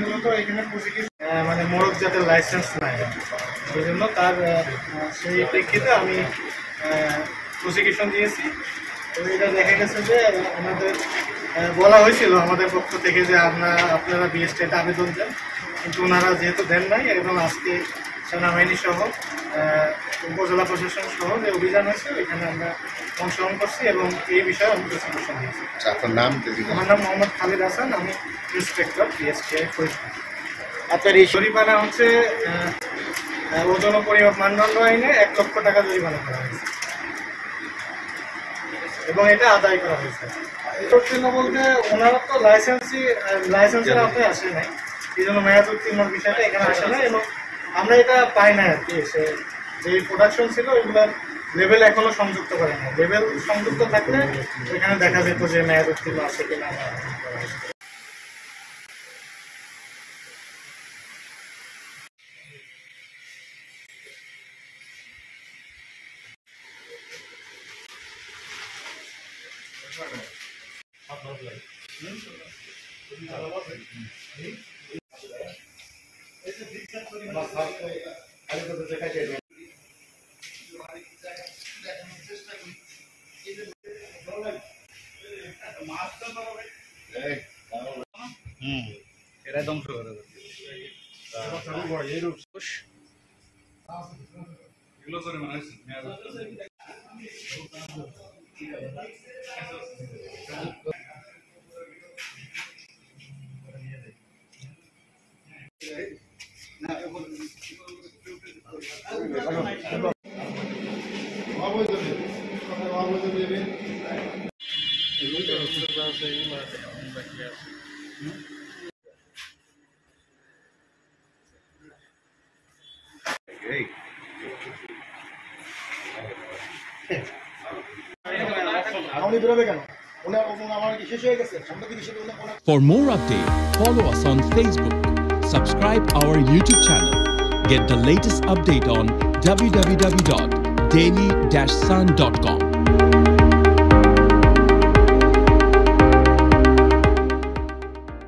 মূলত এখানে মানে মোড়ক জাতের লাইসেন্স নাই, সেই জন্য তার সেই প্রেক্ষিতে আমি প্রসিকিউশন দিয়েছি। তো এটা দেখা গেছে যে আমাদের বলা হয়েছিল আমাদের পক্ষ থেকে যে আপনারা বিএসটিতে আবেদন দেন, কিন্তু ওনারা যেহেতু দেন নাই, একদম আজকে সেনাবাহিনী সহ উপজেলা প্রশাসন সহ যে অভিযান হয়েছে ওইখানে আমরা অংশগ্রহণ করছি এবং এই বিষয়ে আমি প্রসিকিউশন দিয়েছি। আপনার নাম? আমার নাম মোহাম্মদ খালিদ হাসান, আমি ইন্সপেক্টর বিএসটিআই ফরিদপুর। আপনার এই জরিমানা হচ্ছে ওজন ও পরিমাপ মানদণ্ড আইনে 1 লক্ষ টাকা জরিমানা করা হয়েছে এবং এটা আদায় করা হয়েছে। উত্তীর্ণ বলতে ওনারা তো লাইসেন্সের আওতায় আসে নাই, এই জন্য মেয়াদ উত্তীর্ণর বিষয়টা এখানে আসে না এবং আমরা এটা পাই না আর কি। যে প্রোডাকশন ছিল ওইগুলোর লেভেল এখনো সংযুক্ত করে না, লেভেল সংযুক্ত থাকলে এখানে দেখা যেত যে মেয়াদ উত্তীর্ণ আছে কিনা। এরা ধ্বংস করে এগুলো করে মানে For more updates, follow us on Facebook, subscribe our YouTube channel, get the latest update on www.daily-sun.com.